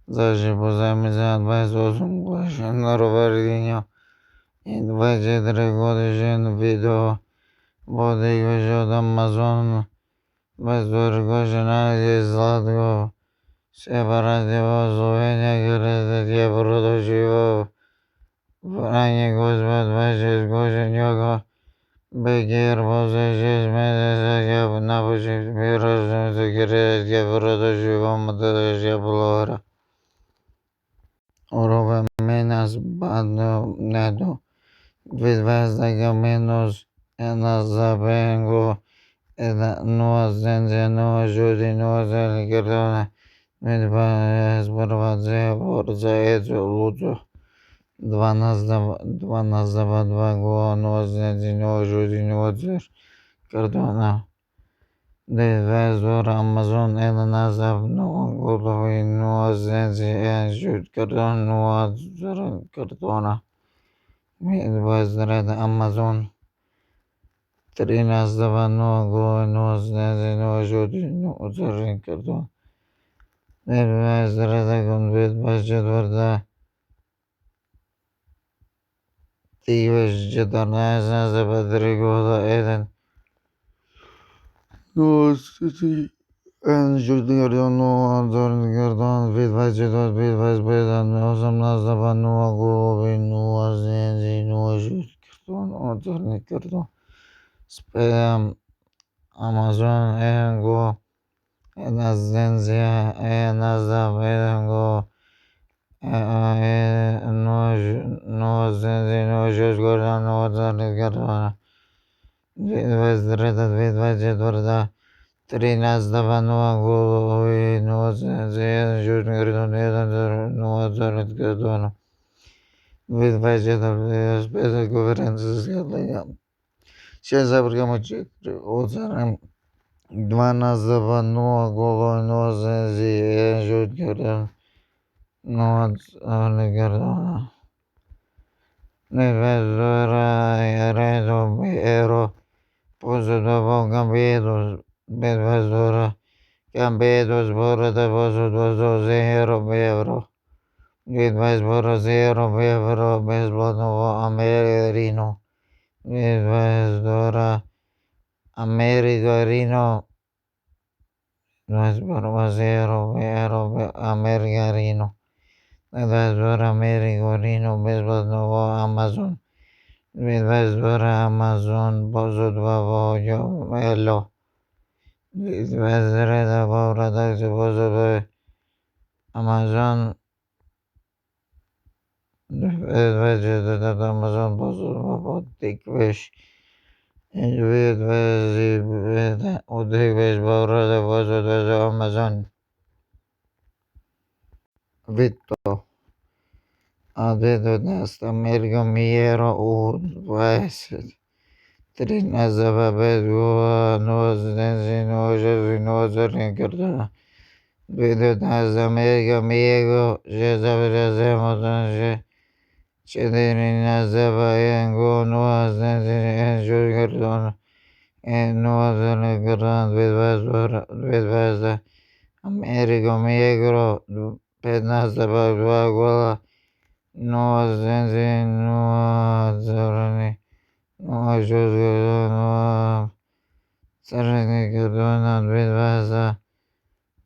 Zagrzebło zamiast bez osób rowerowego i 23 godzin wideo podejść od Amazon bez godzina jest ładgo separatywno złożenia gry produciło branie głos 20 godzin jego Begier pozycję zmienia na początku rozwiązania gry produciło modelę Blora Orowe menos badno nedo Відвезення мінус на забенгу нозензяного жодного зелікердона відвезборвадзе борзаєцю луцу 12 го нозензяного жодного зелікердона відвезбор Амазон назавного голови нозензяного жодного зелікердона Відвезред Амазон 13 го знезеного жодного зелікердона Відвезред відвезчетверта Тівеж 14 забедригода еден Ності Жодного зелікердона відвезчетверт відвезбедан 18 голови знезеного жодного зелікердона Spam Amazon Engo Enazenzia Enazab Engo No Zenzi No Josgorda No Zalgardana Vedreda Vedvajetvarda 13 No Golovi No Zenzi Josgorda No Zalgardana Vedvajetvarda Spesa Governances Сейчас программочек отзарам 12 голой нозензи жутгердан нозалгердан Невезора редо эро позудово гамбедос безвезора гамбедос борада позудозо зеро бевро Відвезбора зеро бевро безплатного америно Відвездора Америкаріно Відвездора зеро веро Америкаріно Відвездора Америкаріно безплатного Амазон Відвездора Амазон позудваво Ело Відвездора повратакся позудваво Амазон Відвездора Амазон позудваво тиквеш Відвезі одивиш поврата позудваво Амазон Вітто Адедонест Америка Мієро у 13 безгова нозензіно жезіно зелікердона Відвест Америка Мієго жезавряземо 14 Engo no Zenzi Jurgerdon no Zalgardon Відвезда Америка Мієго 15 Gola no Zenzi no Zorani no Jurgerdon no Zalgardon Відвезда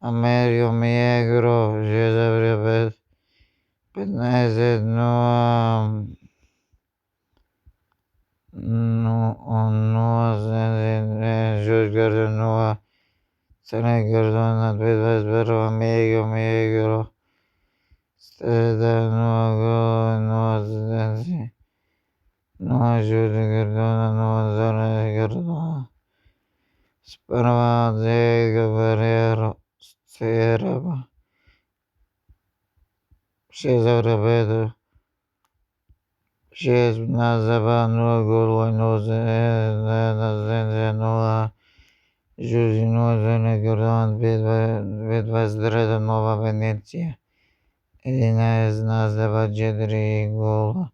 Америка Мієго жезавряземо 15 Josgardon no Zalgardon Відвезбора Америка Мієго Стеда no Zenzi no Jurgerdon no Zalgardon Sperma de Gabriero Seraba Шезавребеду Шез назабану голой нозензенуа Жузинозенегерон Відвездреда Нова Венеція Единез назаба Джедри гола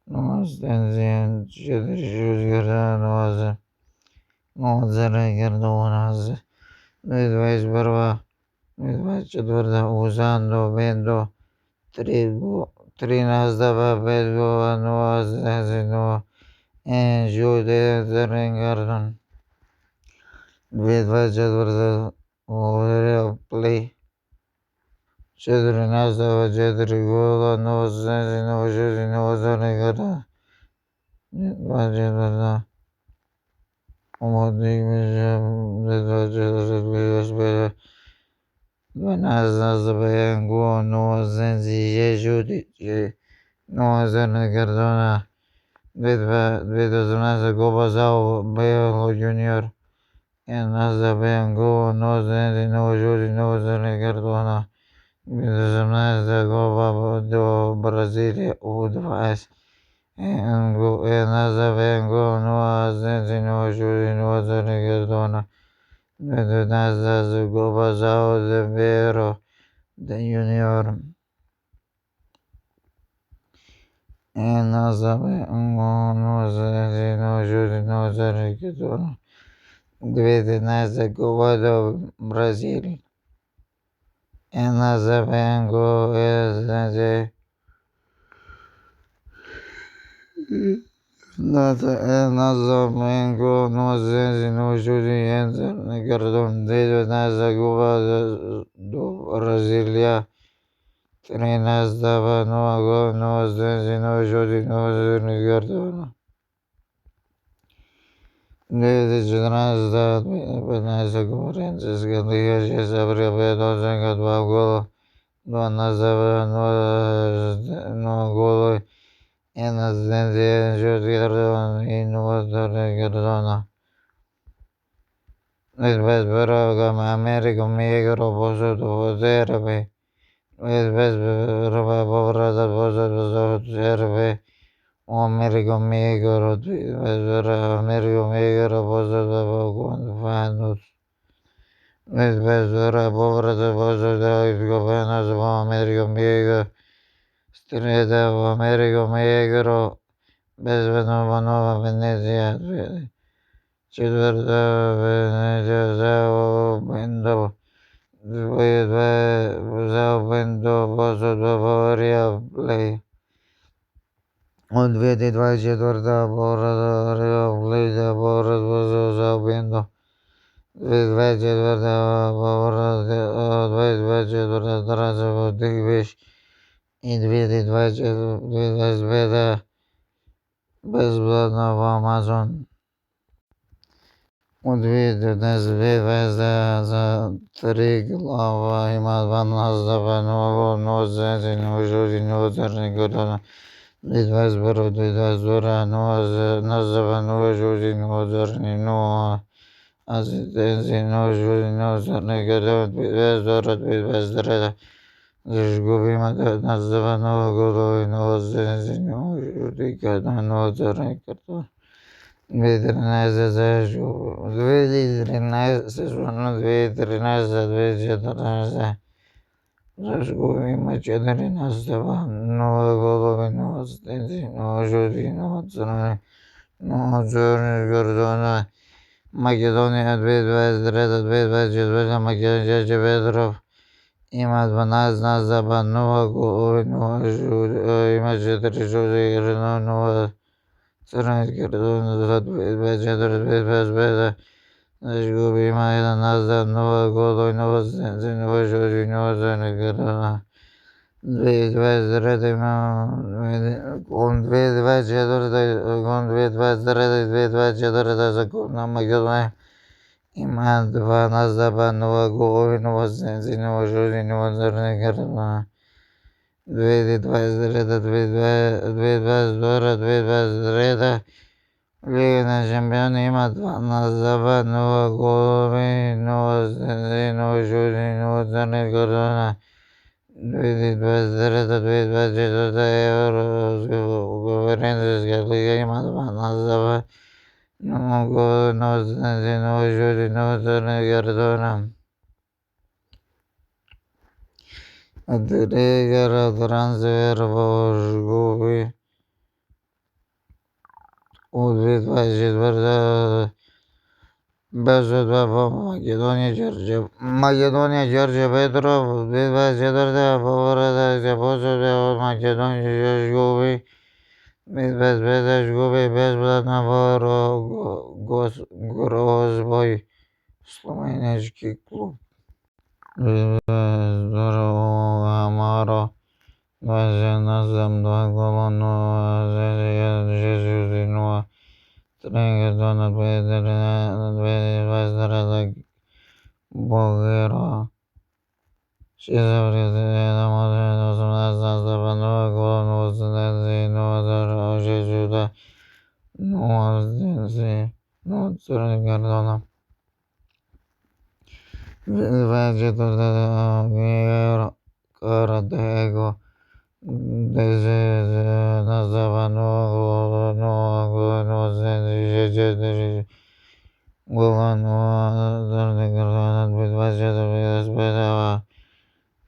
Нозензен Джедри Жузгерда Нозенегердоназ 21 24 usando vendo trigo trinazdava vedgo nuazezino en jude zeringardan 24 play Chedrinazdava jedrigola nuazezino jude nuazeringardan 24 Venazzabengo nuazenzi jejudi nuazernegardona Vedazanaza Gobazao Belo Junior and Nazabengo nuazenzi nuajudi nuazernegardona Vedazanaza Goba do Brasilia Udvais and Nazabengo nuazenzi nuajudi nuazernegardona Vedazanaza Gobazao de Vero de Junior and Nazabengo nuazenzi nuazernegardona Vedazanaza Goba do Brasil and Nazabengo is Nazabengo nuazenzi nuajudi nuazernegardona Vedazanaza Goba do Brasilia Trinazdava nuago nuazenzi nuajudi nuazernegardona Vedazanaza Vedazanaza Gorenses Galia Jezabria Vedazanaga Dvagolo Duanazava nuagolo Enazenzi Judgardona Inuazernegardona Vesveraga America Megaro Boso Zerve Vesvera Bovrada Boso Zerve America Megaro Vesvera America Megaro Boso Vanus Vesvera Bovrada Boso Governas America Mega Streda America Megaro Vesvenova Nova Venezia Четвърта Venezia Zao Bendo Zao Bendo Boso Bavaria Play und 24 Borada Play da Boras Boso Zao Bendo 24 Borada 24 Draza Divish in 24 Bezbladna Amazon und за три глава има 12 ново нозе ножори нозерни годона 21 22 нозе назва ножори нозерни но азидензи ножори нозерни годона 22 23 Зажгубима назва ново годой нозе ножори годона нозерни годона 2013 Зажгубима 14 ново годой нозе ножори нозерни годона Македония 2023-2024 Македония Петров има 12 назва нова годой има 4 жуди нова Царногордона 24 Зажгубима една назва нова годой нова жуди нова Царногордона 2023 гон 2023 закупна Македония има 2 назва нова годой нова жуди нова Царногордона 2022-2023 Лига на шампиони има 2 назва нова голови нова жуди нова Царногордона 2023-2024 Конференцийска лига има 2 назва нова голови нова жуди нова Царногордона Тригъра трансфер Божгови от 2024 Bezodva Makedonya Georgia Petrov Bezvederde Povrada Zebozode Makedonya Juve Bezveda Juve Bezveda Grozboy Slovenski klub Zdorovo Amaro Važenazam 2 gola 0 Žezuzinu treninga Donat Vezdrada Bogero Šizavrizda Modern 18 nastava 0 gola 0 0 Žezuda 0 Crni Gardona 24 Karadego nastava 0 gola 0 gola 0 Crni Gardona 24 Spedava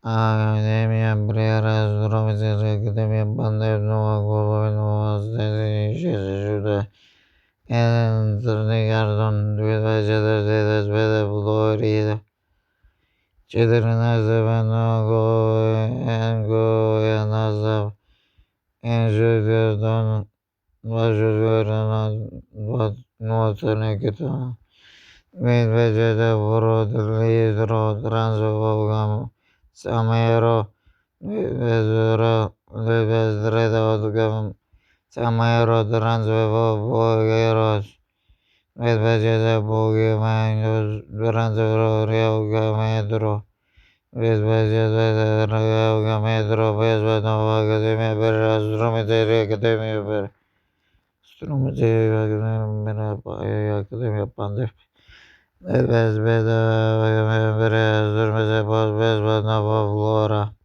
Akademija Brera Zdrovice Akademija Bandev 0 gola 0 Žezuda 1 Crni Gardon 24 Speda Florida 14 Goja nastav Enžegerdon 2 Crni Gardona 24 Brodlidro Tranzovogam Samero 23 Odgam Samero Tranzovo Bogeros 24 Bogemanjos Tranzovo Reugamedro 24 Reugamedro 25 Akademija Bera Strumiteri Akademija Bera Strumiteri Akademija Pandev 25 Akademija Bera Strumiteri 25 Nova Flora